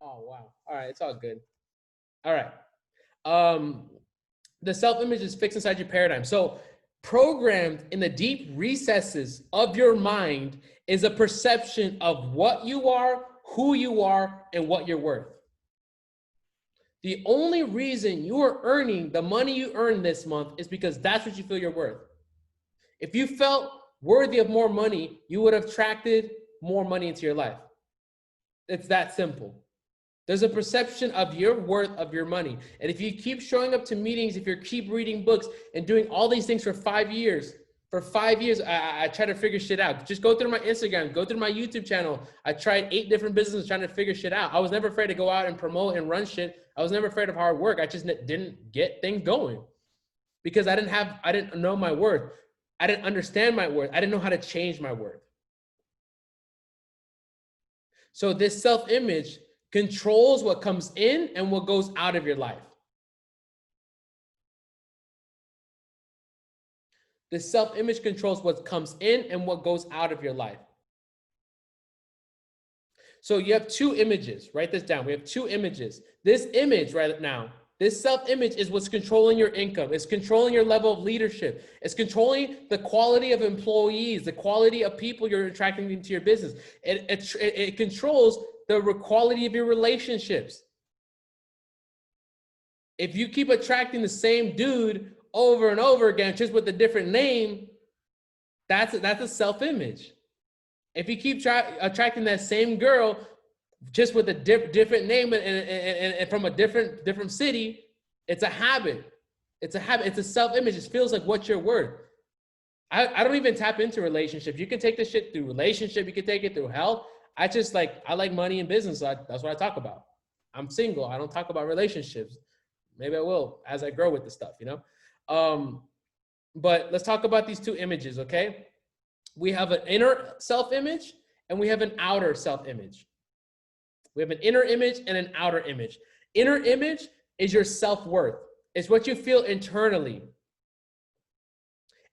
Oh, wow. All right. It's all good. All right. The self-image is fixed inside your paradigm. So programmed in the deep recesses of your mind is a perception of what you are, who you are, and what you're worth. The only reason you are earning the money you earn this month is because that's what you feel you're worth. If you felt worthy of more money, you would have attracted more money into your life. It's that simple. There's a perception of your worth of your money. And if you keep showing up to meetings, if you keep reading books and doing all these things for 5 years, I try to figure shit out. Just go through my Instagram, go through my YouTube channel. I tried 8 different businesses trying to figure shit out. I was never afraid to go out and promote and run shit. I was never afraid of hard work. I just didn't get things going because I didn't know my worth. I didn't understand my worth. I didn't know how to change my worth. So this self-image controls what comes in and what goes out of your life. The self-image controls what comes in and what goes out of your life. So you have 2 images. Write this down. We have 2 images. This image right now, this self-image is what's controlling your income. It's controlling your level of leadership. It's controlling the quality of employees, the quality of people you're attracting into your business. It controls the quality of your relationships. If you keep attracting the same dude over and over again, just with a different name, that's a self-image. If you keep attracting that same girl just with a different name and from a different city, it's a habit. It's a habit. It's a self-image. It feels like what you're worth. I don't even tap into relationships. You can take this shit through relationship. You can take it through health. I like money and business. So that's what I talk about. I'm single. I don't talk about relationships. Maybe I will as I grow with the stuff, you know? But let's talk about these 2 images, okay? We have an inner self-image and we have an outer self-image. We have an inner image and an outer image. Inner image is your self-worth. It's what you feel internally.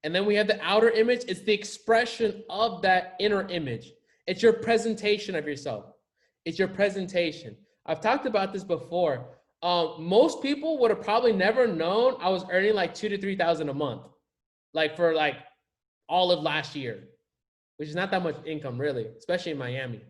And then we have the outer image. It's the expression of that inner image. It's your presentation of yourself. It's your presentation. I've talked about this before. Most people would have probably never known I was earning like $2,000 to $3,000 a month, like for like all of last year, which is not that much income really, especially in Miami.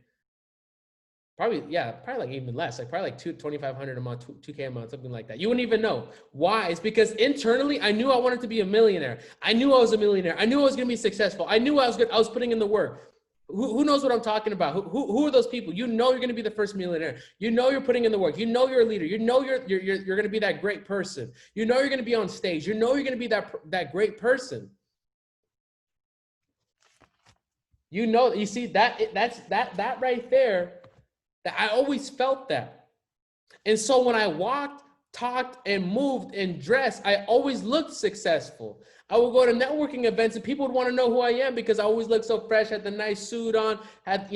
Probably like even less, like probably like $2,500 a month, $2K a month, something like that. You wouldn't even know. Why? It's because internally, I knew I wanted to be a millionaire. I knew I was a millionaire. I knew I was going to be successful. I knew I was good. I was putting in the work. Who knows what I'm talking about? Who are those people? You know you're going to be the first millionaire. You know you're putting in the work. You know you're a leader. You know you're going to be that great person. You know you're going to be on stage. You know you're going to be that great person. You know, you see that right there. That I always felt that. And so when I walked, talked, and moved and dressed, I always looked successful. I would go to networking events and people would want to know who I am because I always looked so fresh, had the nice suit on,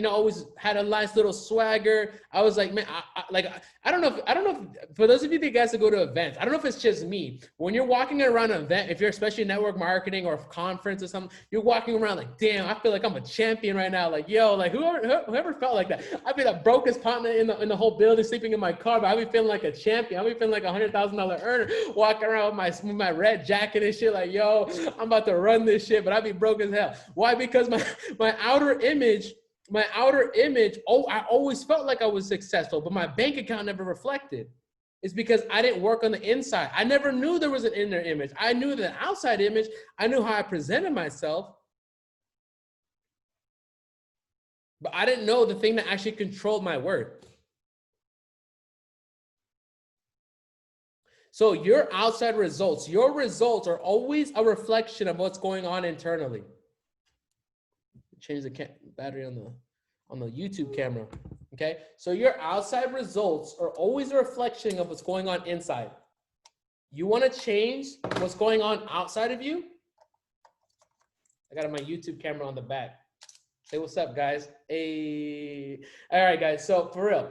always had a nice little swagger. I was like, man, I don't know if, for those of you guys that go to events, I don't know if it's just me. When you're walking around an event, if you're especially network marketing or a conference or something, you're walking around like, damn, I feel like I'm a champion right now. Like, yo, like whoever felt like that. I'd be the brokest partner in the whole building, sleeping in my car, but I'd be feeling like a champion. I'd be feeling like a $100,000 earner, walking around with my red jacket and shit, like, yo, I'm about to run this shit, but I'd be broke as hell. Why? Because my outer image, I always felt like I was successful, but my bank account never reflected. It's because I didn't work on the inside. I never knew there was an inner image. I knew the outside image. I knew how I presented myself, but I didn't know the thing that actually controlled my worth. So your outside results, your results are always a reflection of what's going on internally. Change the battery on the YouTube camera. Okay, so your outside results are always a reflection of what's going on inside. You want to change what's going on outside of you? I got my YouTube camera on the back. Say what's up, guys. Hey, all right, guys. So for real,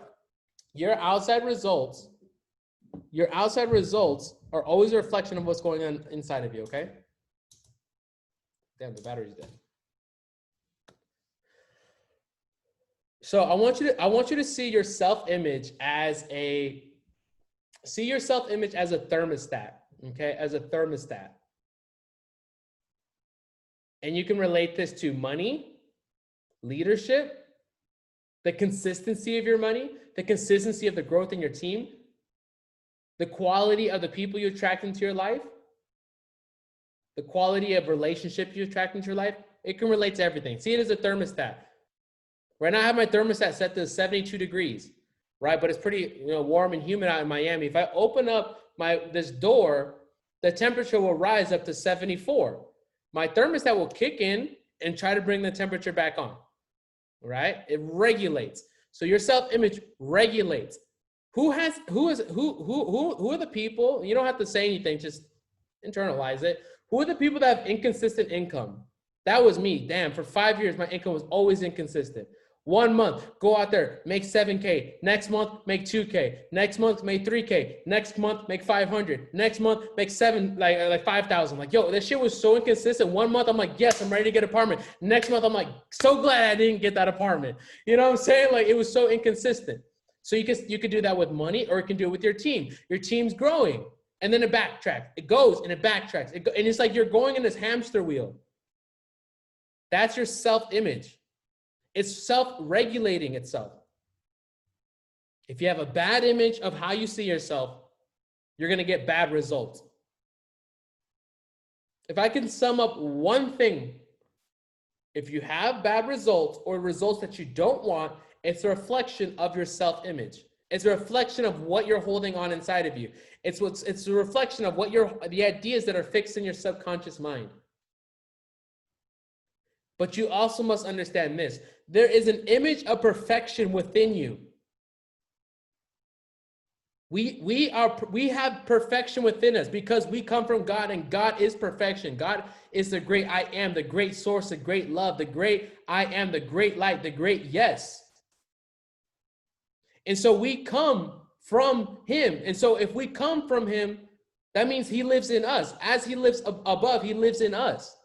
your outside results are always a reflection of what's going on inside of you. Okay. Damn, the battery's dead. So I want you to see your self-image as a thermostat, okay? As a thermostat. And you can relate this to money, leadership, the consistency of your money, the consistency of the growth in your team, the quality of the people you attract into your life, the quality of relationships you attract into your life. It can relate to everything. See it as a thermostat. Right now I have my thermostat set to 72 degrees, right? But it's pretty warm and humid out in Miami. If I open up this door, the temperature will rise up to 74. My thermostat will kick in and try to bring the temperature back on, right? It regulates. So your self-image regulates. Who are the people? You don't have to say anything, just internalize it. Who are the people that have inconsistent income? That was me. Damn, for 5 years, my income was always inconsistent. 1 month, go out there, make 7K. Next month, make 2K. Next month, make 3K. Next month, make 500. Next month, make 5,000. Like, yo, that shit was so inconsistent. 1 month, I'm like, yes, I'm ready to get an apartment. Next month, I'm like, so glad I didn't get that apartment. You know what I'm saying? Like, it was so inconsistent. So you could do that with money, or you can do it with your team. Your team's growing, and then it backtracks. It goes and it backtracks. And it's like you're going in this hamster wheel. That's your self-image. It's self-regulating itself. If you have a bad image of how you see yourself, you're going to get bad results. If I can sum up one thing, if you have bad results or results that you don't want, it's a reflection of your self-image. It's a reflection of what you're holding on inside of you. It's a reflection of the ideas that are fixed in your subconscious mind. But you also must understand this. There is an image of perfection within you. We have perfection within us because we come from God, and God is perfection. God is the great I am, the great source, the great love, the great I am, the great light, the great yes. And so we come from him. And so if we come from him, that means he lives in us. As he lives above, he lives in us.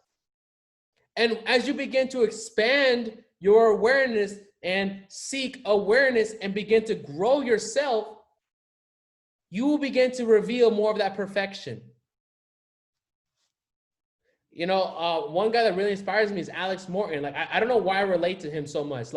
And as you begin to expand your awareness and seek awareness and begin to grow yourself, you will begin to reveal more of that perfection. One guy that really inspires me is Alex Morton. Like, I don't know why I relate to him so much.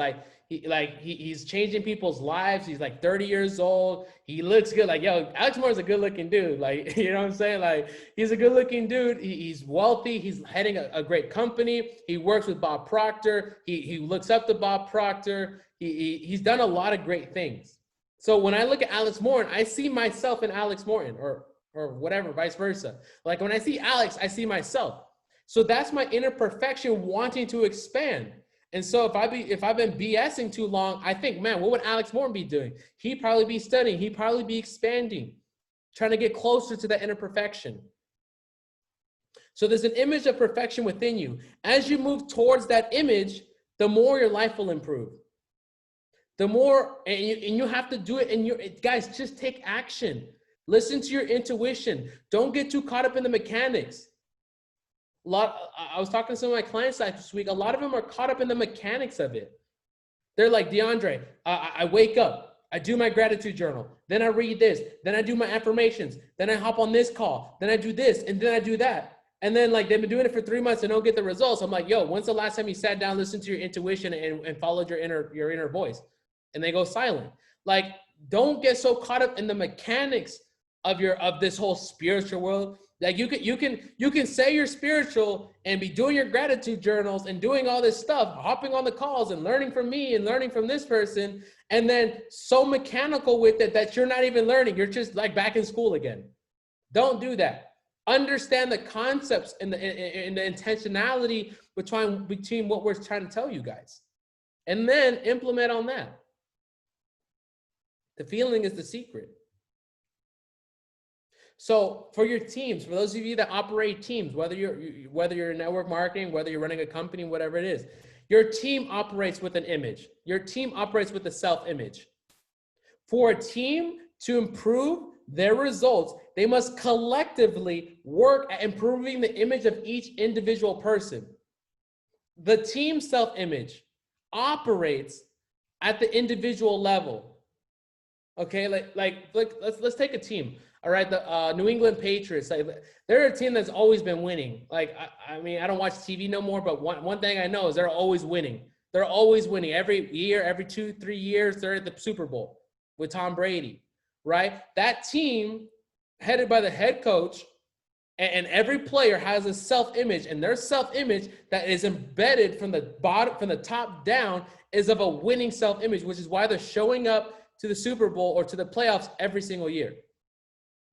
He's changing people's lives. He's like 30 years old. He looks good. Like, yo, Alex Morton's a good looking dude. Like, you know what I'm saying? Like, he's a good looking dude. He's wealthy. He's heading a great company. He works with Bob Proctor. He looks up to Bob Proctor. He's done a lot of great things. So when I look at Alex Morton, I see myself in Alex Morton, or whatever, vice versa. Like, when I see Alex, I see myself. So that's my inner perfection wanting to expand. And so if I've been BSing too long, I think, man, what would Alex Morton be doing? He'd probably be studying. He'd probably be expanding, trying to get closer to that inner perfection. So there's an image of perfection within you. As you move towards that image, the more your life will improve. The more, and you have to do it. And guys, just take action. Listen to your intuition. Don't get too caught up in the mechanics. I was talking to some of my clients last week. A lot of them are caught up in the mechanics of it. They're like, DeAndre, I wake up, I do my gratitude journal, then I read this, then I do my affirmations, then I hop on this call, then I do this, and then I do that. And then, like, they've been doing it for 3 months and don't get the results. I'm like, yo, when's the last time you sat down, listened to your intuition and followed your inner voice? And they go silent. Like, don't get so caught up in the mechanics of this whole spiritual world. Like, you can say you're spiritual and be doing your gratitude journals and doing all this stuff, hopping on the calls and learning from me and learning from this person, and then so mechanical with it that you're not even learning. You're just like back in school again. Don't do that. Understand the concepts and the intentionality between what we're trying to tell you guys, and then implement on that. The feeling is the secret. So for your teams, for those of you that operate teams, whether you're in network marketing, whether you're running a company, whatever it is, your team operates with an image. Your team operates with a self-image. For a team to improve their results, they must collectively work at improving the image of each individual person. The team self-image operates at the individual level. Okay, let's take a team. All right, the New England Patriots. Like, they're a team that's always been winning. Like, I mean, I don't watch TV no more, but one thing I know is they're always winning. They're always winning every year, every 2-3 years. They're at the Super Bowl with Tom Brady, right? That team, headed by the head coach, and every player has a self-image, and their self-image that is embedded from the bottom, from the top down, is of a winning self-image, which is why they're showing up to the Super Bowl or to the playoffs every single year.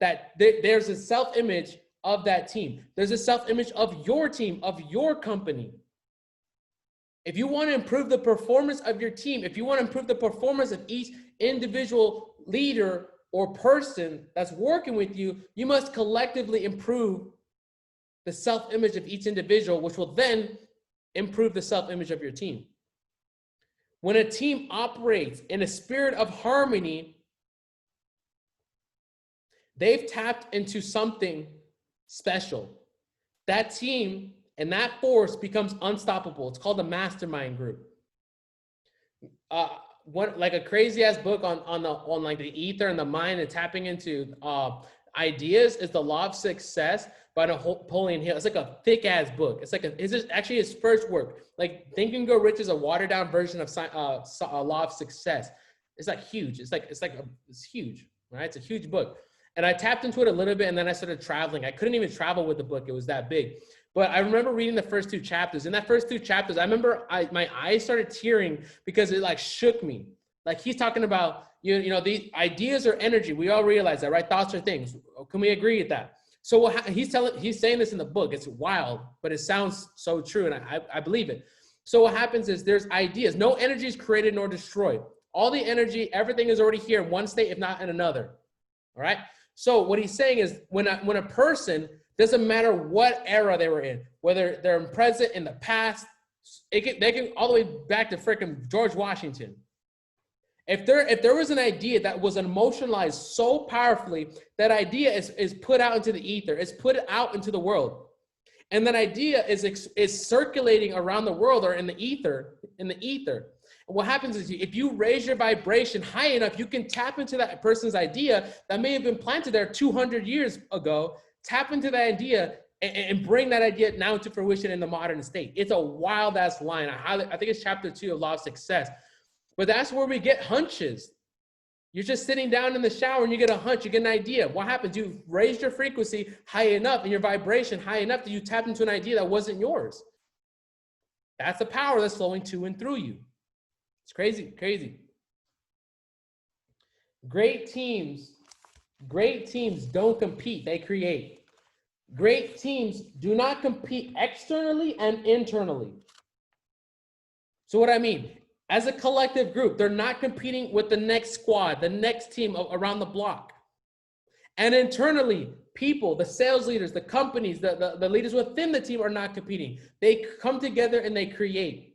That there's a self-image of that team. There's a self-image of your team, of your company. If you want to improve the performance of your team, if you want to improve the performance of each individual leader or person that's working with you, you must collectively improve the self-image of each individual, which will then improve the self-image of your team. When a team operates in a spirit of harmony, they've tapped into something special. That team and that force becomes unstoppable. It's called the mastermind group. Like a crazy ass book on like the ether and the mind and tapping into ideas is The Law of Success by Napoleon Hill. It's like a thick ass book. It's like it's actually his first work. Like Think and Grow Rich is a watered down version of Law of Success. It's like huge. It's huge, right? It's a huge book. And I tapped into it a little bit, and then I started traveling. I couldn't even travel with the book. It was that big. But I remember reading the first 2 chapters. In that first 2 chapters, I remember my eyes started tearing because it like shook me. Like, he's talking about, you know, the ideas are energy. We all realize that, right? Thoughts are things. Can we agree with that? So he's saying this in the book. It's wild, but it sounds so true, and I believe it. So what happens is there's ideas. No energy is created nor destroyed. All the energy, everything is already here in one state, if not in another. All right? So what he's saying is when a person, doesn't matter what era they were in, whether they're in present, in the past, they can all the way back to freaking George Washington. If there was an idea that was emotionalized so powerfully, that idea is put out into the ether, it's put out into the world. And that idea is circulating around the world or in the ether. And what happens is if you raise your vibration high enough, you can tap into that person's idea that may have been planted there 200 years ago, tap into that idea and bring that idea now to fruition in the modern state. It's a wild ass line. I think it's chapter 2 of Law of Success. But that's where we get hunches. You're just sitting down in the shower and you get a hunch, you get an idea. What happens? You raised your frequency high enough and your vibration high enough that you tap into an idea that wasn't yours. That's the power that's flowing to and through you. It's crazy, crazy. Great teams don't compete, they create. Great teams do not compete externally and internally. So what I mean, as a collective group, they're not competing with the next squad, the next team around the block. And internally, people, the sales leaders, the companies, the leaders within the team are not competing. They come together and they create.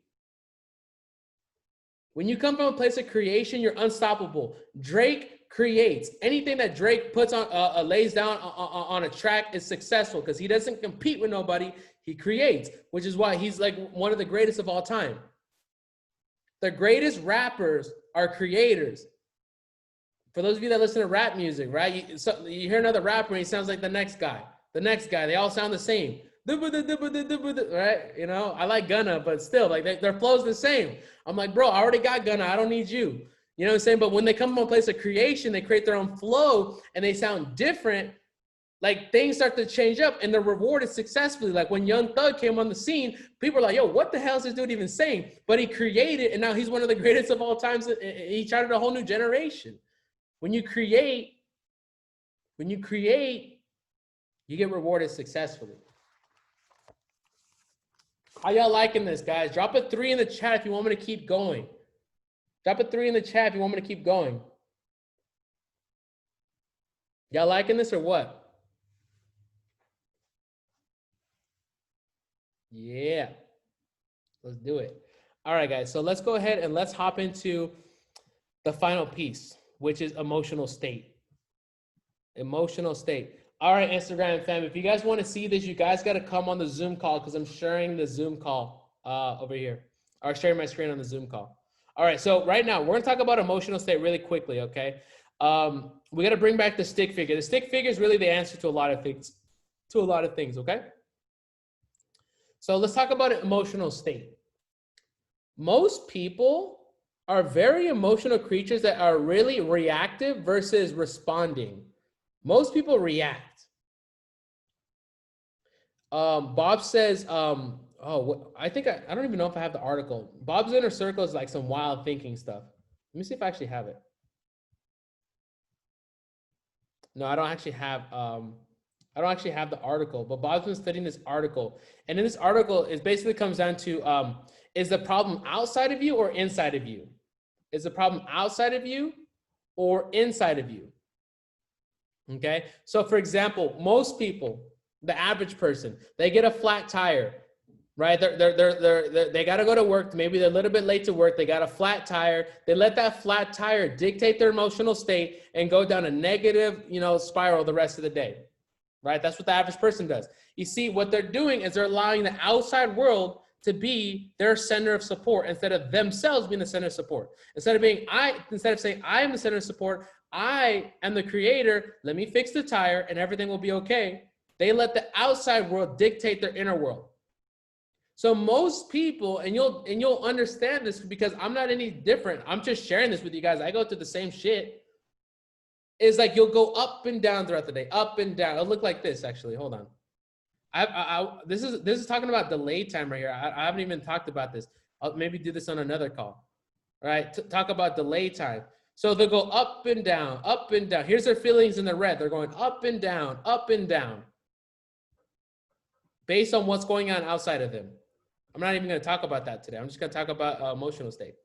When you come from a place of creation, you're unstoppable. Drake creates. Anything that Drake puts on, lays down on a track is successful because he doesn't compete with nobody. He creates, which is why he's like one of the greatest of all time. The greatest rappers are creators. For those of you that listen to rap music, right? You hear another rapper and he sounds like the next guy. They all sound the same. Right? You know, I like Gunna, but still, like their flow's the same. I'm like, bro, I already got Gunna. I don't need you. You know what I'm saying? But when they come from a place of creation, they create their own flow and they sound different. Like things start to change up and they're rewarded successfully. Like when Young Thug came on the scene, people are like, yo, what the hell is this dude even saying? But he created, and now he's one of the greatest of all times. He charted a whole new generation. When you create, you get rewarded successfully. How y'all liking this, guys? Drop a 3 in the chat if you want me to keep going. Drop a 3 in the chat if you want me to keep going. Y'all liking this or what? Yeah, let's do it. All right, guys. So let's go ahead and let's hop into the final piece, which is emotional state. Emotional state. All right, Instagram fam, if you guys want to see this, you guys got to come on the Zoom call because I'm sharing the Zoom call over here, or sharing my screen on the Zoom call. All right, so right now we're gonna talk about emotional state really quickly, okay? We gotta bring back the stick figure. The stick figure is really the answer to a lot of things, okay? So let's talk about an emotional state. Most people are very emotional creatures that are really reactive versus responding. Most people react. Bob says, I don't even know if I have the article. Bob's inner circle is like some wild thinking stuff. Let me see if I actually have it. No, I don't actually have the article, but Bob's been studying this article. And in this article, it basically comes down to, is the problem outside of you or inside of you? Is the problem outside of you or inside of you? Okay. So for example, most people, the average person, they get a flat tire, right? They got to go to work. Maybe they're a little bit late to work. They got a flat tire. They let that flat tire dictate their emotional state and go down a negative, spiral the rest of the day, right? That's what the average person does. You see, what they're doing is they're allowing the outside world to be their center of support instead of themselves being the center of support. Instead of saying I am the center of support, I am the creator. Let me fix the tire and everything will be okay. They let the outside world dictate their inner world. So most people, and you'll understand this because I'm not any different. I'm just sharing this with you guys. I go through the same shit. It's like you'll go up and down throughout the day, up and down. It'll look like this actually. Hold on. This is talking about delay time right here. I haven't even talked about this. I'll maybe do this on another call. All right, talk about delay time. So they'll go up and down, up and down. Here's their feelings in the red. They're going up and down, based on what's going on outside of them. I'm not even going to talk about that today. I'm just going to talk about emotional state.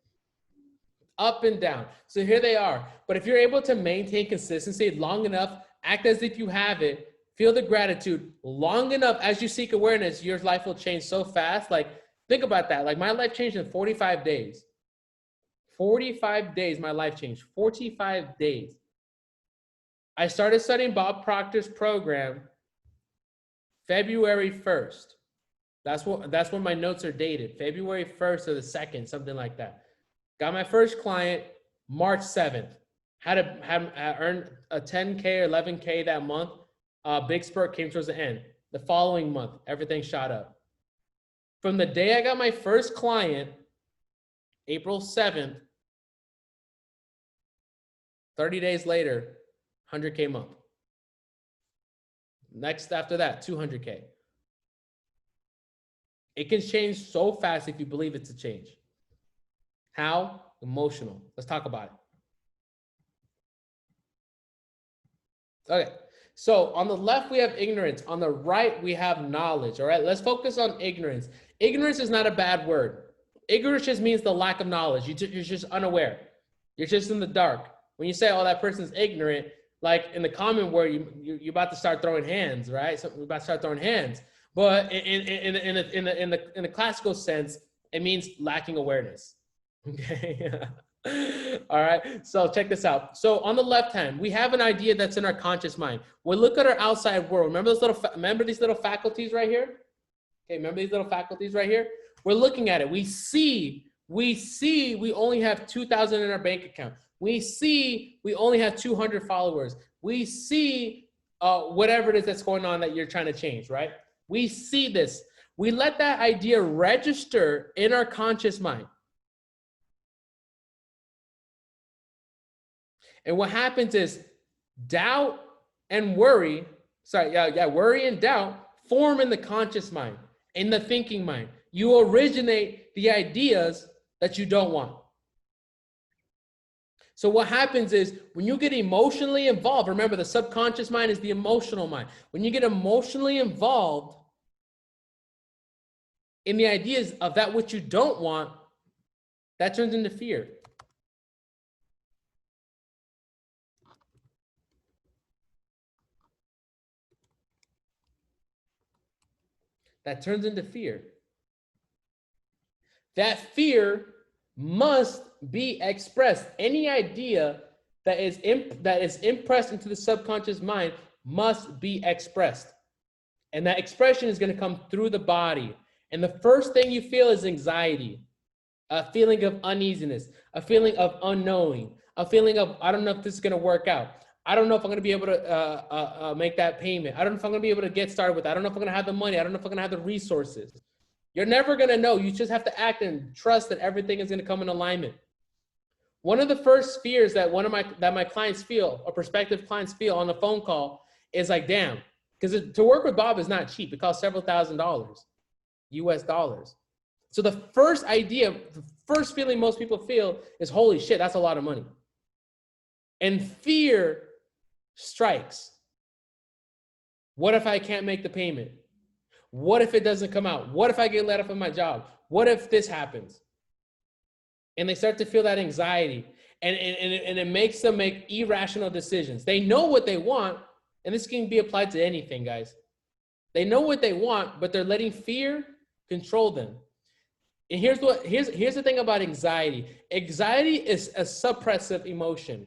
Up and down. So here they are. But if you're able to maintain consistency long enough, act as if you have it, feel the gratitude long enough as you seek awareness, your life will change so fast. Like, think about that. Like, my life changed in 45 days. 45 days, my life changed. 45 days. I started studying Bob Proctor's program February 1st. That's when my notes are dated. February 1st or the 2nd, something like that. Got my first client March 7th. Had earned a 10K or 11K that month. Big spurt came towards the end. The following month, everything shot up. From the day I got my first client, April 7th, 30 days later, 100K month. Next after that, 200K. It can change so fast if you believe it's a change. How? Emotional. Let's talk about it. Okay. So on the left, we have ignorance. On the right, we have knowledge. All right. Let's focus on ignorance. Ignorance is not a bad word. Ignorance just means the lack of knowledge. You're just unaware. You're just in the dark. When you say, oh, that person's ignorant, like in the common word, you're about to start throwing hands, right? So we're about to start throwing hands. But in the classical sense, it means lacking awareness. Okay. All right. So check this out. So on the left hand, we have an idea that's in our conscious mind. We look at our outside world. Remember these little faculties right here? Okay. Remember these little faculties right here? We're looking at it. We see we only have 2,000 in our bank account. We see we only have 200 followers. We see whatever it is that's going on that you're trying to change, right? We see this. We let that idea register in our conscious mind. And what happens is doubt and worry, worry and doubt form in the conscious mind, in the thinking mind. You originate the ideas that you don't want. So what happens is when you get emotionally involved, remember the subconscious mind is the emotional mind. When you get emotionally involved in the ideas of that which you don't want, that turns into fear. That turns into fear. That fear must be expressed. Any idea that is impressed into the subconscious mind must be expressed. And that expression is going to come through the body. And the first thing you feel is anxiety. a feeling of uneasiness, a feeling of unknowing, a feeling of, I don't know if this is going to work out. I don't know if I'm going to be able to make that payment. I don't know if I'm going to be able to get started with that. I don't know if I'm going to have the money. I don't know if I'm going to have the resources. You're never going to know. You just have to act and trust that everything is going to come in alignment. One of the first fears that my clients feel, or prospective clients feel on the phone call, is like, damn, because to work with Bob is not cheap. It costs several $1,000s, US dollars. So the first idea, the first feeling most people feel is, holy shit, that's a lot of money. And fear strikes. What if I can't make the payment? What if it doesn't come out? What if I get let off of my job? What if this happens? And they start to feel that anxiety, and it makes them make irrational decisions. They know what they want, and this can be applied to anything, guys. They know what they want, but they're letting fear control them. And here's the thing about anxiety. Anxiety is a suppressive emotion.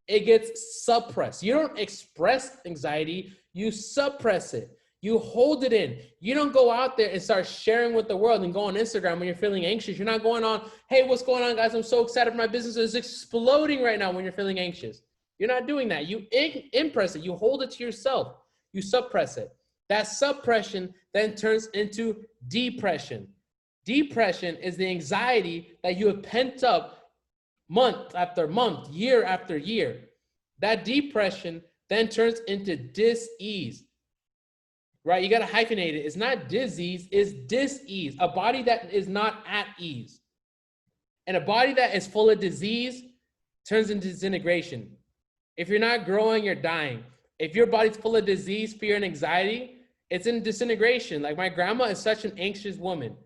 It gets suppressed. You don't express anxiety, you suppress it. You hold it in. You don't go out there and start sharing with the world and go on Instagram when you're feeling anxious. You're not going on, hey, what's going on, guys? I'm so excited. My business is exploding right now when you're feeling anxious. You're not doing that. You impress it. You hold it to yourself. You suppress it. That suppression then turns into depression. Depression is the anxiety that you have pent up month after month, year after year. That depression then turns into dis-ease. Right? You got to hyphenate it. It's not disease, it's dis-ease. A body that is not at ease. And a body that is full of disease turns into disintegration. If you're not growing, you're dying. If your body's full of disease, fear, and anxiety, it's in disintegration. Like, my grandma is such an anxious woman.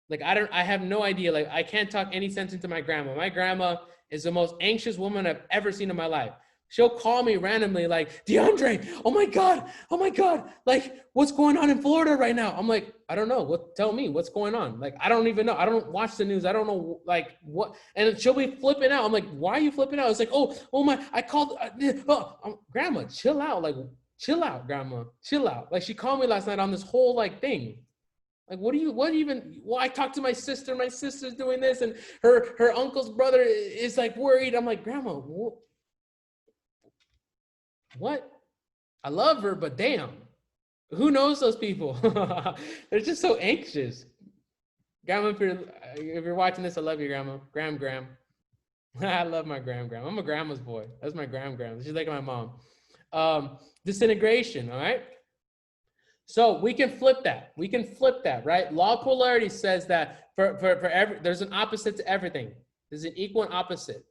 Like, I have no idea. Like, I can't talk any sense into my grandma. My grandma is the most anxious woman I've ever seen in my life. She'll call me randomly like, DeAndre, oh my God, like, what's going on in Florida right now? I'm like, I don't know. Tell me what's going on. Like, I don't even know. I don't watch the news. I don't know, like, what. And she'll be flipping out. I'm like, why are you flipping out? It's like, oh my, I called, Grandma, chill out. Like, chill out, Grandma, chill out. Like, she called me last night on this whole like thing. Like, well, I talked to my sister. My sister's doing this, and her uncle's brother is like worried. I'm like, Grandma, what? I love her, but damn, who knows those people? They're just so anxious. Grandma, if you're watching this, I love you, Grandma. Gram. I love my Gram. I'm a grandma's boy. That's my Gram. She's like my mom. Disintegration, all right? So we can flip that. Right? Law of polarity says that there's an opposite to everything. There's an equal and opposite.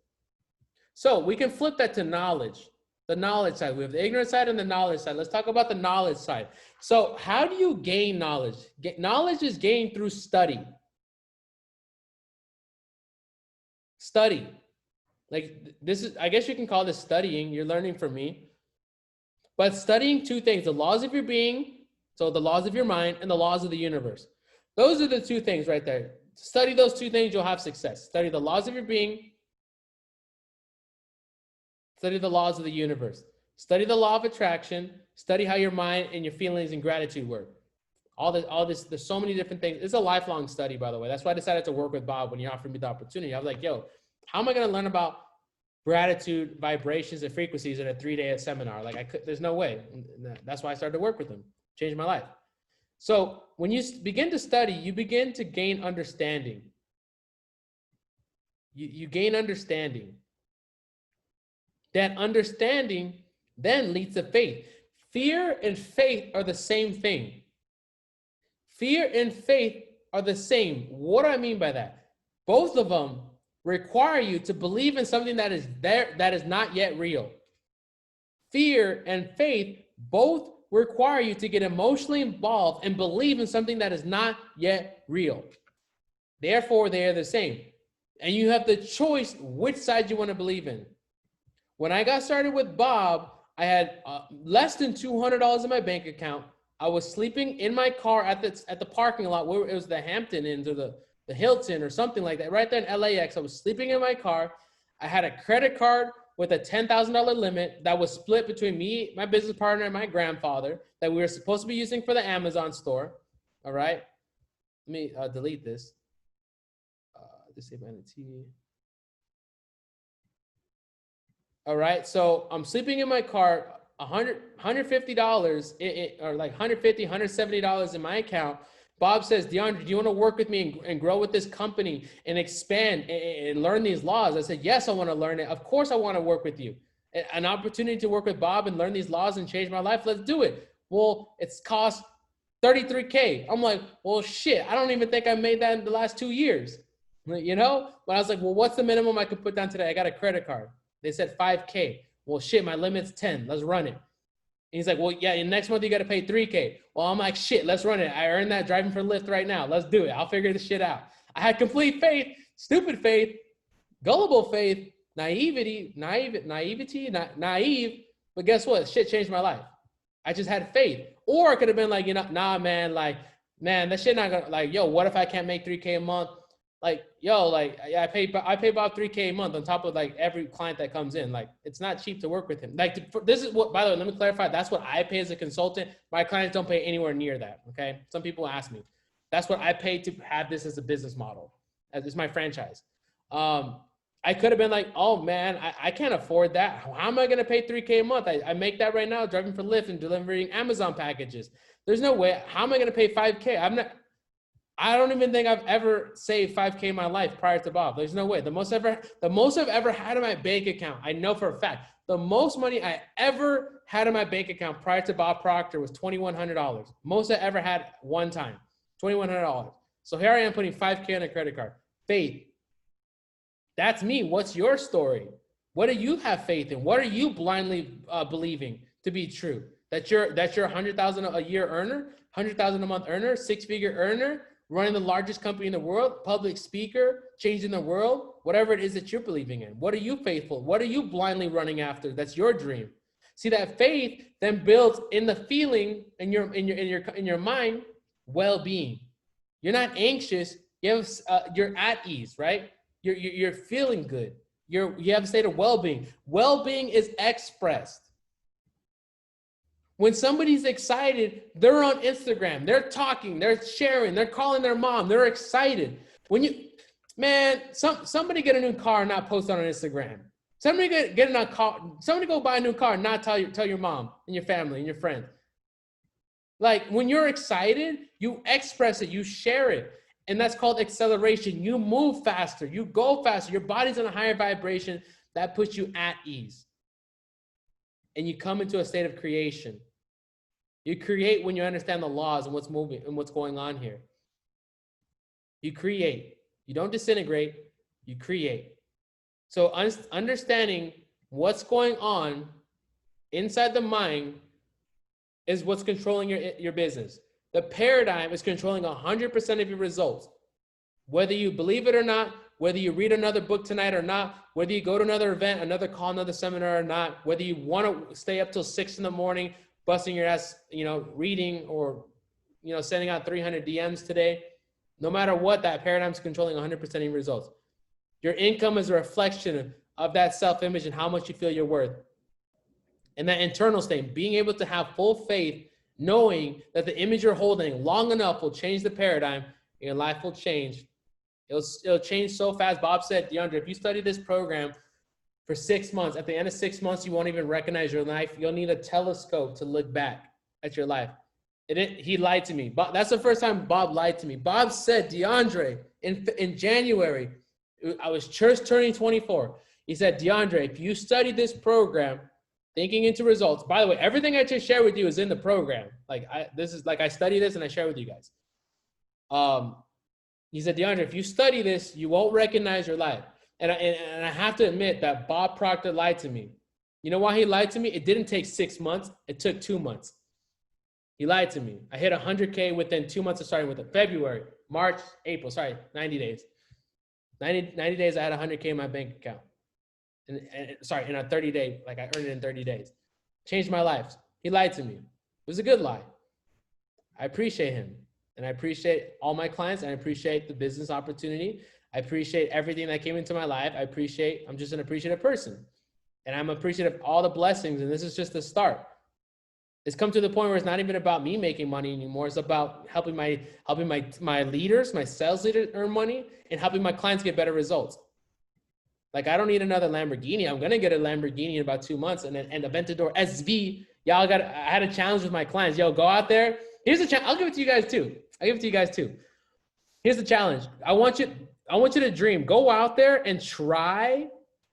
So we can flip that to knowledge. The knowledge side. We have the ignorant side and the knowledge side. Let's talk about the knowledge side. So how do you gain knowledge? Knowledge is gained through study. Study. Like, this is, I guess you can call this studying. You're learning from me. But studying two things, the laws of your being, so the laws of your mind, and the laws of the universe. Those are the two things right there. Study those two things, you'll have success. Study the laws of your being. Study the laws of the universe. Study the law of attraction. Study how your mind and your feelings and gratitude work. All this, there's so many different things. It's a lifelong study, by the way. That's why I decided to work with Bob when he offered me the opportunity. I was like, yo, how am I going to learn about gratitude, vibrations, and frequencies in a 3-day seminar? Like, there's no way. That's why I started to work with him. Changed my life. So when you begin to study, you begin to gain understanding. You gain understanding. That understanding then leads to faith. Fear and faith are the same thing. Fear and faith are the same. What do I mean by that? Both of them require you to believe in something that is there, that is not yet real. Fear and faith both require you to get emotionally involved and believe in something that is not yet real. Therefore, they are the same. And you have the choice which side you want to believe in. When I got started with Bob, I had less than $200 in my bank account. I was sleeping in my car at the parking lot where it was the Hampton Inns or the Hilton or something like that. Right there in LAX, I was sleeping in my car. I had a credit card with a $10,000 limit that was split between me, my business partner, and my grandfather that we were supposed to be using for the Amazon store. All right. Let me delete this. this say behind the TV. All right, so I'm sleeping in my car, $150 or like $150, $170 in my account. Bob says, DeAndre, do you want to work with me and grow with this company and expand and learn these laws? I said, yes, I want to learn it. Of course, I want to work with you. An opportunity to work with Bob and learn these laws and change my life. Let's do it. Well, it's cost $33K. I'm like, well, shit, I don't even think I made that in the last 2 years, you know? But I was like, well, what's the minimum I could put down today? I got a credit card. They said 5K. Well, shit, my limit's 10. Let's run it. And he's like, well, yeah, next month you got to pay 3K. Well, I'm like, shit, let's run it. I earned that driving for Lyft right now. Let's do it. I'll figure this shit out. I had complete faith, stupid faith, gullible faith, naive. But guess what? Shit changed my life. I just had faith. Or it could have been like, you know, nah, man, like, man, that shit not gonna, like, yo, what if I can't make 3K a month? Like, yo, like, I pay about 3K a month on top of like every client that comes in. Like, it's not cheap to work with him. Like, this is what, by the way, let me clarify. That's what I pay as a consultant. My clients don't pay anywhere near that. Okay. Some people ask me, that's what I pay to have this as a business model. It's my franchise. I could have been like, oh man, I can't afford that. How am I going to pay 3K a month? I make that right now driving for Lyft and delivering Amazon packages. There's no way. How am I going to pay 5K? I don't even think I've ever saved 5K in my life prior to Bob. There's no way. The most I've ever had in my bank account, I know for a fact, the most money I ever had in my bank account prior to Bob Proctor was $2,100. Most I ever had one time, $2,100. So here I am putting 5K on a credit card. Faith. That's me. What's your story? What do you have faith in? What are you blindly believing to be true? That you're $100,000 a year earner, $100,000 a month earner, six-figure earner, running the largest company in the world, public speaker, changing the world, whatever it is that you're believing in. What are you faithful? What are you blindly running after? That's your dream. See, that faith then builds in the feeling in your mind, well-being. You're not anxious. You're at ease, right? You're feeling good. You have a state of well-being. Well-being is expressed. When somebody's excited, they're on Instagram, they're talking, they're sharing, they're calling their mom, they're excited. Somebody get a new car and not post it on Instagram. Somebody go buy a new car and not tell your mom and your family and your friends. Like, when you're excited, you express it, you share it. And that's called acceleration. You move faster, you go faster, your body's on a higher vibration. That puts you at ease. And you come into a state of creation. You create when you understand the laws and what's moving and what's going on here. You create. You don't disintegrate, you create. So understanding what's going on inside the mind is what's controlling your business. The paradigm is controlling 100% of your results. Whether you believe it or not, whether you read another book tonight or not, whether you go to another event, another call, another seminar or not, whether you want to stay up till 6 in the morning, busting your ass, reading or, sending out 300 DMs today, no matter what, that paradigm is controlling 100% of your results. Your income is a reflection of that self-image and how much you feel you're worth. And that internal state, being able to have full faith, knowing that the image you're holding long enough will change the paradigm, and your life will change. It'll change so fast. Bob said, DeAndre, if you study this program for 6 months, at the end of 6 months, you won't even recognize your life. You'll need a telescope to look back at your life. He lied to me. That's the first time Bob lied to me. Bob said, DeAndre, in January, I was just turning 24. He said, DeAndre, if you study this program, thinking into results. By the way, everything I just shared with you is in the program. I study this and I share with you guys. He said, DeAndre, if you study this, you won't recognize your life. And I have to admit that Bob Proctor lied to me. You know why he lied to me? It didn't take 6 months. It took 2 months. He lied to me. I hit 100K within 2 months of starting with it. February, March, April, 90 days. 90 days, I had 100K in my bank account. In a 30-day, I earned it in 30 days. Changed my life. He lied to me. It was a good lie. I appreciate him. And I appreciate all my clients. And I appreciate the business opportunity. I appreciate everything that came into my life. I'm just an appreciative person. And I'm appreciative of all the blessings. And this is just the start. It's come to the point where it's not even about me making money anymore. It's about helping my leaders, my sales leaders earn money, and helping my clients get better results. Like, I don't need another Lamborghini. I'm gonna get a Lamborghini in about 2 months, and Aventador SV. I had a challenge with my clients. Yo, go out there. Here's the challenge. I'll give it to you guys too. Here's the challenge. I want you to dream. Go out there and try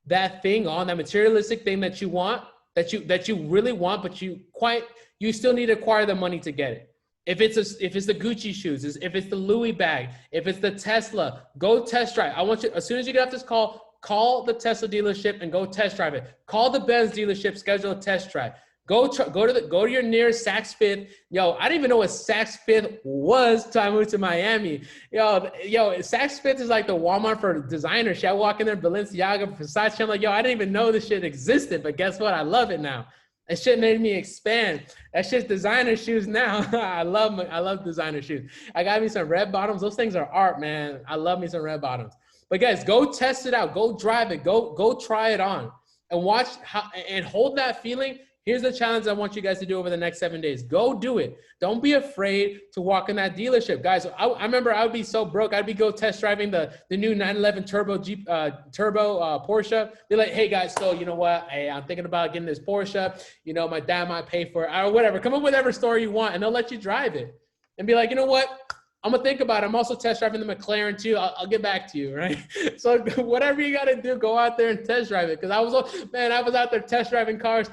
that thing on, that materialistic thing that you want, that you really want, but you still need to acquire the money to get it. If it's the Gucci shoes, if it's the Louis bag, if it's the Tesla, go test drive. I want you, as soon as you get off this call the Tesla dealership and go test drive it. Call the Benz dealership, schedule a test drive. Go to your nearest Saks Fifth. Yo, I didn't even know what Saks Fifth was till I moved to Miami. Yo, Saks Fifth is like the Walmart for designer shit. I walk in there, Balenciaga, Versace. I'm like, yo, I didn't even know this shit existed, but guess what? I love it now. That shit made me expand. That shit's designer shoes now. I love designer shoes. I got me some red bottoms. Those things are art, man. I love me some red bottoms. But guys, go test it out. Go drive it. Go try it on and watch and hold that feeling. Here's the challenge I want you guys to do over the next 7 days. Go do it. Don't be afraid to walk in that dealership. Guys, I remember I would be so broke. I'd be go test driving the new 911 turbo Porsche. Be like, hey guys, so you know what? Hey, I'm thinking about getting this Porsche. You know, my dad might pay for it or whatever. Come up with whatever story you want and they'll let you drive it. And be like, you know what? I'm gonna think about it. I'm also test driving the McLaren too. I'll get back to you, right? So whatever you gotta do, go out there and test drive it. Cause I was out there test driving cars,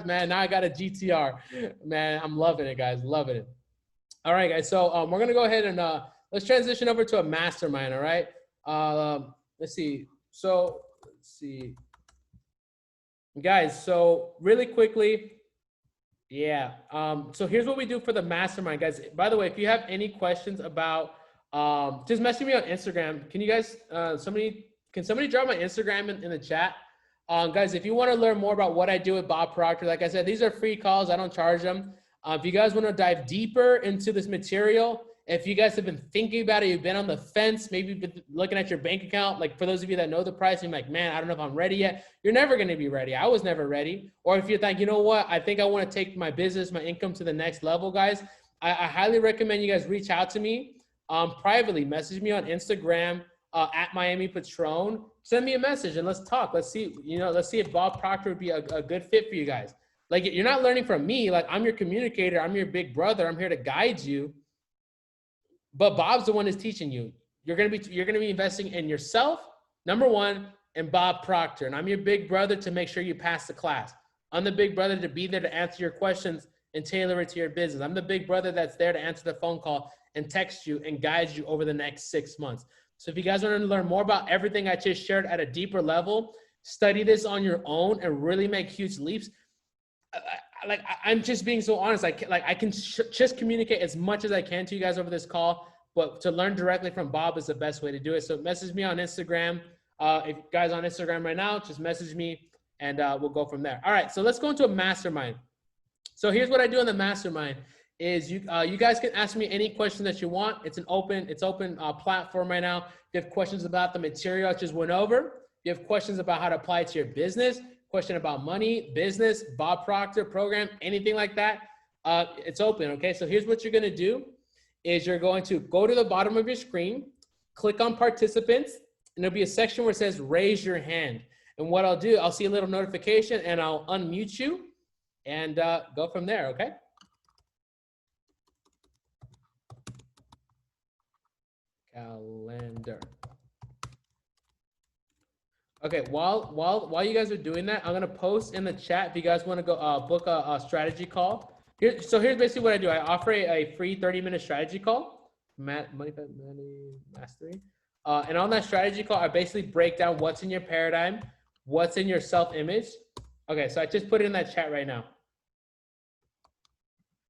man. Now I got a GTR, man. I'm loving it, guys, loving it. All right, guys. So we're gonna go ahead and let's transition over to a mastermind. All right. Let's see. So let's see, guys. So really quickly. Yeah. So here's what we do for the mastermind, guys. By the way, if you have any questions about, just message me on Instagram. Can you guys, can somebody drop my Instagram in the chat? Guys, if you want to learn more about what I do with Bob Proctor, like I said, these are free calls. I don't charge them. If you guys want to dive deeper into this material, if you guys have been thinking about it, you've been on the fence, maybe been looking at your bank account, like for those of you that know the price, you're like, man, I don't know if I'm ready yet. You're never going to be ready. I was never ready. Or if you're like, you know what, I think I want to take my business, my income to the next level, guys, I highly recommend you guys reach out to me privately. Message me on Instagram at Miami Patron. Send me a message and let's talk. Let's see if Bob Proctor would be a good fit for you guys. Like, you're not learning from me. Like, I'm your communicator. I'm your big brother. I'm here to guide you. But Bob's the one who's teaching you. You're gonna be investing in yourself, number one, and Bob Proctor. And I'm your big brother to make sure you pass the class. I'm the big brother to be there to answer your questions and tailor it to your business. I'm the big brother that's there to answer the phone call and text you and guide you over the next 6 months. So if you guys want to learn more about everything I just shared at a deeper level, study this on your own and really make huge leaps. I'm just being so honest. I can just communicate as much as I can to you guys over this call, but to learn directly from Bob is the best way to do it. So message me on Instagram. If you guys on Instagram right now, just message me and we'll go from there. All right, so let's go into a mastermind. So here's what I do in the mastermind is you guys can ask me any question that you want. It's open platform right now. If you have questions about the material I just went over, you have questions about how to apply it to your business, question about money, business, Bob Proctor program, anything like that, it's open, okay? So here's what you're gonna do is you're going to go to the bottom of your screen, click on participants, and there'll be a section where it says raise your hand. And what I'll do, I'll see a little notification and I'll unmute you and go from there, okay? Calendar. Okay, while you guys are doing that, I'm gonna post in the chat if you guys want to go book a strategy call. So here's basically what I do. I offer a free 30-minute strategy call, Money Mastery. And on that strategy call, I basically break down what's in your paradigm, what's in your self-image. Okay, so I just put it in that chat right now.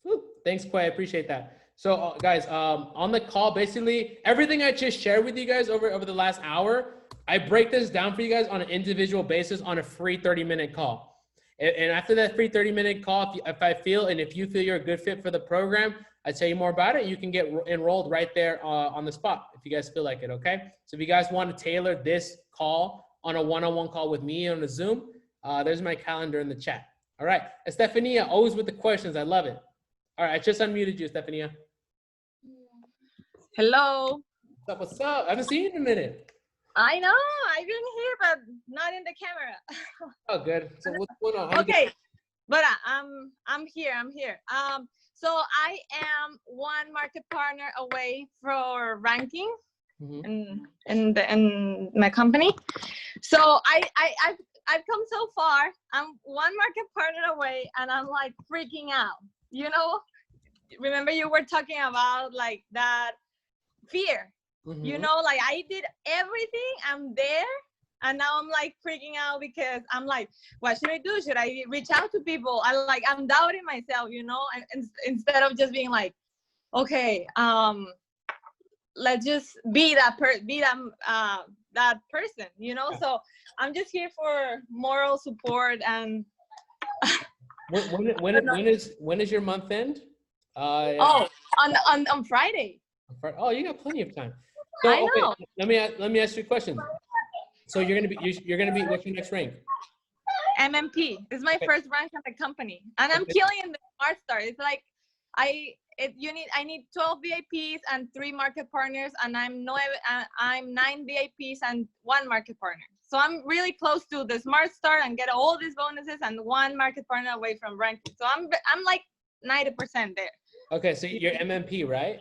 Woo, thanks, Quay, I appreciate that. So guys, on the call, basically everything I just shared with you guys over the last hour, I break this down for you guys on an individual basis on a free 30-minute call. And after that free 30-minute call, if you feel you're a good fit for the program, I tell you more about it. You can get enrolled right there on the spot if you guys feel like it, okay? So if you guys want to tailor this call on a one-on-one call with me on a Zoom, there's my calendar in the chat. All right. Estefania, always with the questions. I love it. All right. I just unmuted you, Estefania. Hello. What's up? What's up? I haven't seen you in a minute. I know. I've been here, but not in the camera. Oh, good. So what's going on? Okay. But I'm here. I'm here. So I am one market partner away for ranking in my company. So I've come so far. I'm one market partner away, and I'm like freaking out. You know, remember you were talking about like that fear. You know, like I did everything. I'm there. And now I'm like freaking out because I'm like, what should I do? Should I reach out to people? I'm doubting myself, you know, and instead of just being like, okay, let's just be that person, you know. So I'm just here for moral support. And when is your month end? On Friday. Oh, you got plenty of time. So I know. Okay, let me ask you a question. So you're gonna be what's your next rank? MMP. This is my first rank at the company, and I'm killing in the Smart Start. It's like I need 12 VIPs and 3 market partners, and I'm 9 VIPs and 1 market partner. So I'm really close to the Smart Start and get all these bonuses and 1 market partner away from ranking. So I'm like 90% there. Okay, so you're MMP, right?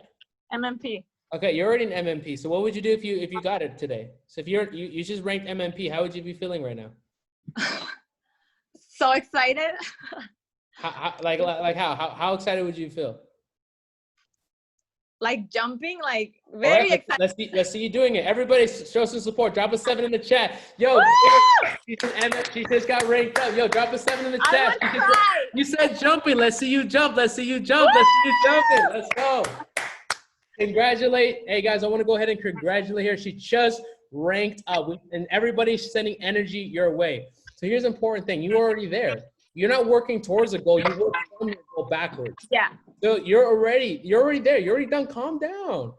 MMP. Okay, you're already in MMP. So what would you do if you got it today? So if you just ranked MMP, how would you be feeling right now? So excited. How excited would you feel? Like jumping, like very excited. Let's see you doing it. Everybody show some support. Drop a 7 in the chat. Yo, she just got ranked up. Yo, drop a 7 in the chat. You said jumping. Let's see you jump. Let's see you jump. Let's see you jumping. Let's go. Congratulate. Hey guys, I want to go ahead and congratulate her. She just ranked up, and everybody's sending energy your way. So here's the important thing. You're already there. You're not working towards a goal. You work from your goal backwards. Yeah. So you're already there. You're already done. Calm down.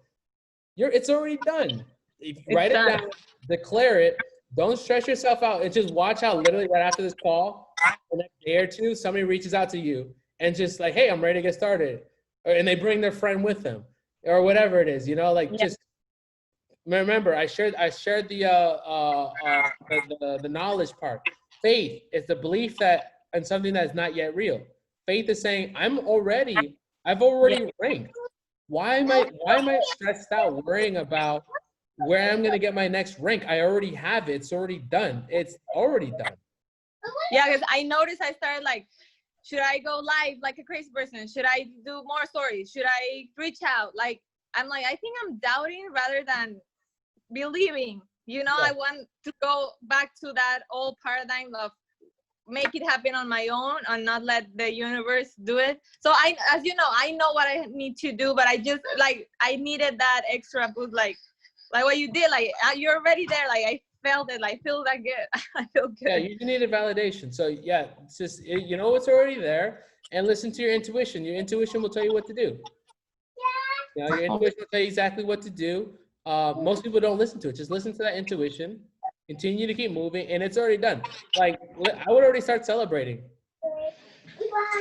It's already done. Write it down. Declare it. Don't stress yourself out. And just watch how literally right after this call, the next day or two, somebody reaches out to you and just like, hey, I'm ready to get started. And they bring their friend with them. Or whatever it is, you know, like just remember, I shared the knowledge part. Faith is the belief that in something that is not yet real. Faith is saying, I've already ranked. Why am I stressed out worrying about where I'm gonna get my next rank? I already have it. It's already done. It's already done. Yeah, because I noticed I started like, should I go live like a crazy person? Should I do more stories? Should I reach out? Like, I'm like, I think I'm doubting rather than believing. You know, I want to go back to that old paradigm of make it happen on my own and not let the universe do it. So as you know, I know what I need to do, but I just like, I needed that extra boost, like what you did, like you're already there. Like I felt it, like feel that good. I feel good. Yeah, you needed validation. So yeah, it's just, you know, it's already there, and listen to your intuition. Your intuition will tell you what to do. You know, your intuition will tell you exactly what to do. Most people don't listen to it. Just listen to that intuition. Continue to keep moving, and it's already done. Like I would already start celebrating.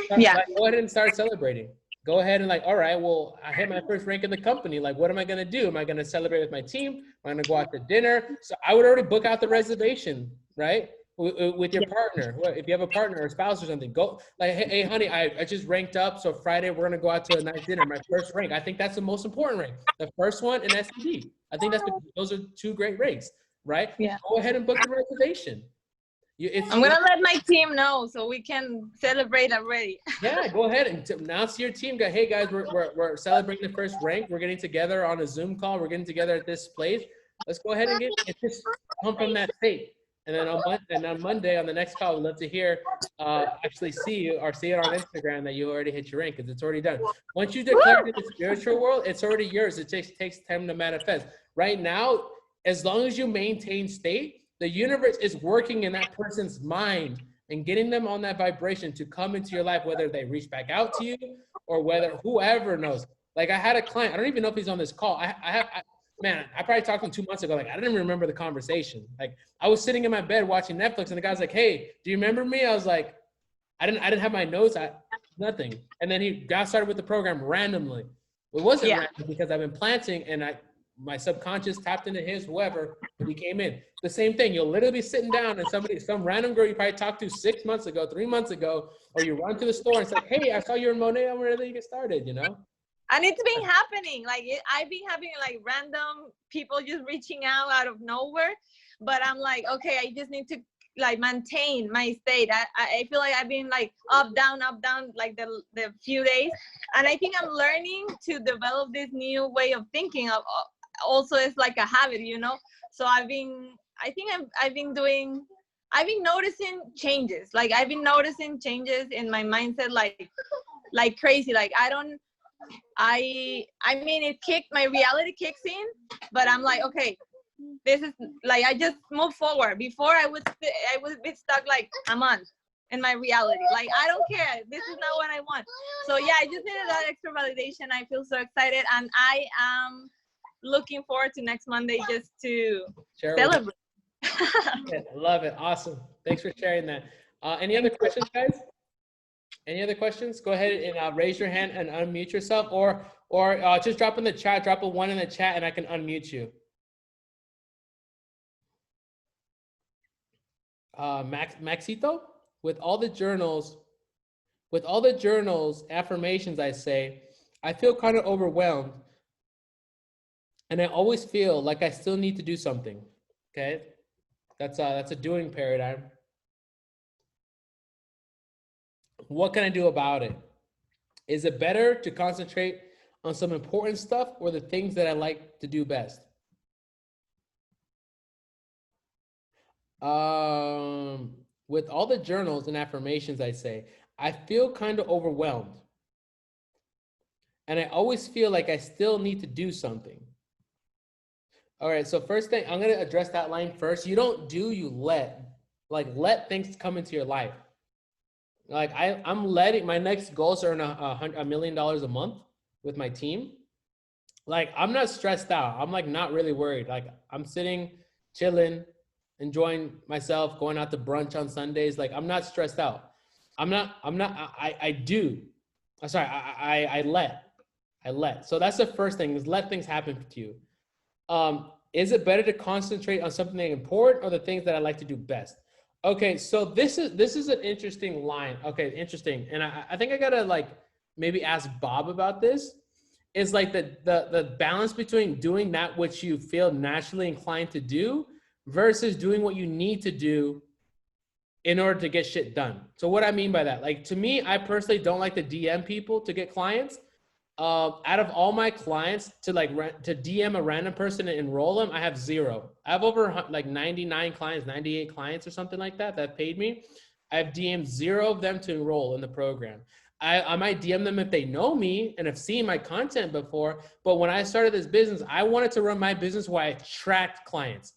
Go ahead and start celebrating. Go ahead and like, all right, well, I hit my first rank in the company. Like, what am I gonna do? Am I gonna celebrate with my team? Am I gonna go out to dinner? So I would already book out the reservation, right? With your partner. If you have a partner or a spouse or something, go like, hey honey, I just ranked up. So Friday we're gonna go out to a nice dinner. My first rank. I think that's the most important rank. The first one in SED. I think those are 2 great ranks, right? Yeah. Go ahead and book the reservation. I'm gonna let my team know so we can celebrate already. Yeah, go ahead and announce to your team. Go, hey guys, we're celebrating the first rank. We're getting together on a Zoom call. We're getting together at this place. Let's go ahead and just come from that state. And then on Monday on the next call, we'd love to hear, actually see you or see it on Instagram that you already hit your rank because it's already done. Once you declare it in the spiritual world, it's already yours. It takes time to manifest. Right now, as long as you maintain state, the universe is working in that person's mind and getting them on that vibration to come into your life, whether they reach back out to you or whether whoever knows. Like I had a client, I don't even know if he's on this call. Man, I probably talked to him 2 months ago. Like I didn't remember the conversation. Like I was sitting in my bed watching Netflix and the guy's like, hey, do you remember me? I was like, I didn't have my notes, nothing. And then he got started with the program randomly. It wasn't random because I've been planting and my subconscious tapped into his, whoever, when he came in. The same thing, you'll literally be sitting down and some random girl you probably talked to 6 months ago, 3 months ago, or you run to the store and say, hey, I saw you're in Monet, I'm ready to get started, you know? And it's been happening. Like I've been having like random people just reaching out of nowhere. But I'm like, okay, I just need to like maintain my state. I feel like I've been like up, down, like the few days. And I think I'm learning to develop this new way of thinking of also it's like a habit, you know? So I've been noticing changes. Like I've been noticing changes in my mindset, like crazy. Like I mean, my reality kicks in, but I'm like, okay, this is like, I just move forward. Before I would be stuck like a month in my reality. Like, I don't care. This is not what I want. So yeah, I just needed that extra validation. I feel so excited. And I am looking forward to next Monday just to celebrate. Yeah, love it. Awesome. Thanks for sharing that. Any other questions, guys? Any other questions? Go ahead and raise your hand and unmute yourself, or just drop in the chat, drop a 1 in the chat and I can unmute you. Maxito, with all the journals, affirmations I say, I feel kind of overwhelmed and I always feel like I still need to do something. Okay. That's a doing paradigm. What can I do about it? Is it better to concentrate on some important stuff or the things that I like to do best? With all the journals and affirmations I say, I feel kind of overwhelmed. And I always feel like I still need to do something. All right, so first thing, I'm going to address that line first. You don't do, you let. Like, let things come into your life. Like I'm letting, my next goal is to earn $1 million a month with my team. Like, I'm not stressed out. I'm like not really worried. Like, I'm sitting, chilling, enjoying myself, going out to brunch on Sundays. Like, I'm not stressed out. I let. So that's the first thing, is let things happen to you. Is it better to concentrate on something important or the things that I like to do best? Okay, so this is an interesting line. Okay, interesting. And I think I gotta like maybe ask Bob about this. Is like the balance between doing that which you feel naturally inclined to do versus doing what you need to do in order to get shit done. So what I mean by that, like, to me, I personally don't like to DM people to get clients. Out of all my clients, to DM a random person and enroll them, I have 0. I have over like 99 clients, 98 clients or something like that paid me. I have DM'd 0 of them to enroll in the program. I might DM them if they know me and have seen my content before, but when I started this business, I wanted to run my business where I attract clients.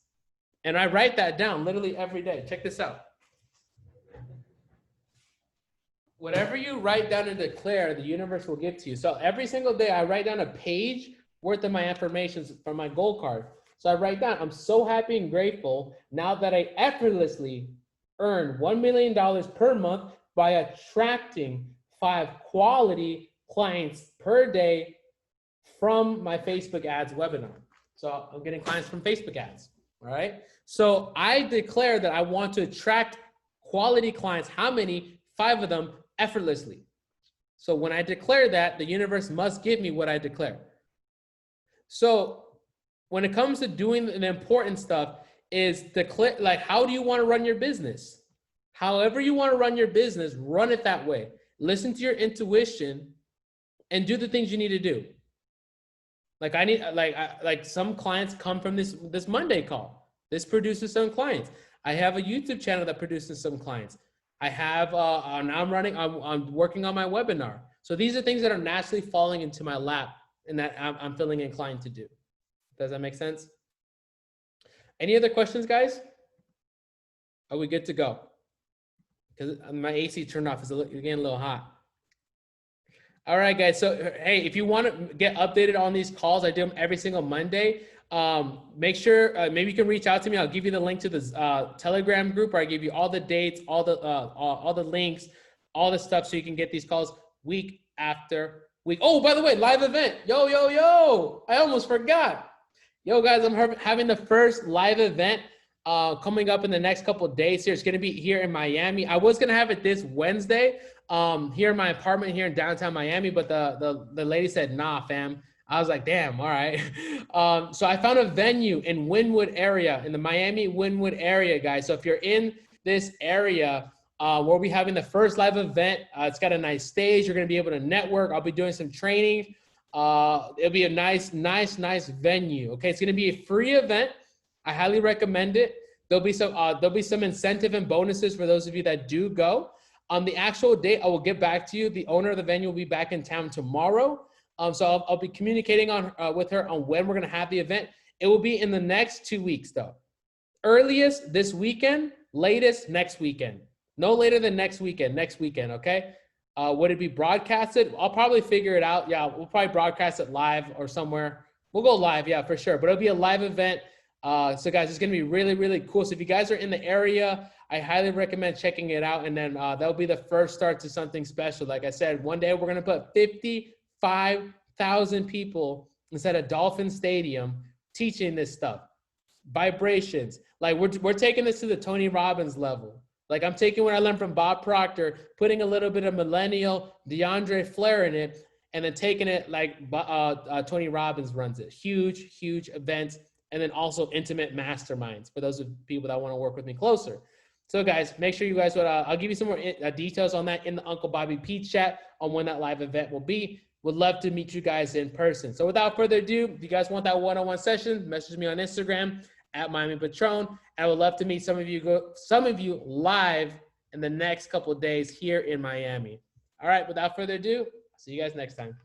And I write that down literally every day. Check this out. Whatever you write down and declare, the universe will give to you. So every single day I write down a page worth of my affirmations from my goal card. So I write down, I'm so happy and grateful now that I effortlessly earn $1 million per month by attracting 5 quality clients per day from my Facebook ads webinar. So I'm getting clients from Facebook ads, all right? So I declare that I want to attract quality clients. How many? 5 of them effortlessly. So when I declare that, the universe must give me what I declare. So when it comes to doing the important stuff, is declare, like, how do you want to run your business? However you want to run your business, run it that way. Listen to your intuition and do the things you need to do. Like, I need, like some clients come from this Monday call. This produces some clients. I have a YouTube channel that produces some clients. I have, I'm working on my webinar. So these are things that are naturally falling into my lap and that I'm feeling inclined to do. Does that make sense? Any other questions, guys? Are we good to go? Because my AC turned off. It's getting a little hot. All right, guys. So, hey, if you want to get updated on these calls, I do them every single Monday. Make sure, maybe you can reach out to me. I'll give you the link to the Telegram group where I give you all the dates, all the links. all this stuff so you can get these calls week after week. Oh, by the way, live event. Yo, yo, yo. I almost forgot. Yo, guys, I'm having the first live event coming up in the next couple of days here. It's going to be here in Miami. I was going to have it this Wednesday here in my apartment here in downtown Miami, but the lady said, nah, fam. I was like, damn, all right. So I found a venue in Wynwood area, in the Miami Wynwood area, guys. So if you're in this area, we'll be having the first live event. It's got a nice stage. You're going to be able to network. I'll be doing some training. It'll be a nice venue. Okay, it's going to be a free event. I highly recommend it. There'll be some incentive and bonuses for those of you that do go. On the actual date, I will get back to you. The owner of the venue will be back in town tomorrow. So I'll be communicating with her on when we're going to have the event. It will be in the next 2 weeks, though. Earliest this weekend, latest next weekend. No later than next weekend, okay? Would it be broadcasted? I'll probably figure it out. Yeah, we'll probably broadcast it live or somewhere. We'll go live, yeah, for sure. But it'll be a live event. So guys, it's going to be really, really cool. So if you guys are in the area, I highly recommend checking it out. And then that'll be the first start to something special. Like I said, one day we're going to put 55,000 people inside a Dolphin Stadium teaching this stuff. Vibrations. Like we're taking this to the Tony Robbins level. Like I'm taking what I learned from Bob Proctor, putting a little bit of millennial DeAndre flair in it, and then taking it like Tony Robbins runs it. Huge events, and then also intimate masterminds for those of people that want to work with me closer. So guys, make sure you guys would, I'll give you some more details on that in the Uncle Bobby P chat on when that live event will be. Would love to meet you guys in person. So without further ado, if you guys want that one-on-one session, message me on Instagram at Miami Patron. I would love to meet some of you live in the next couple of days here in Miami. All right, without further ado, see you guys next time.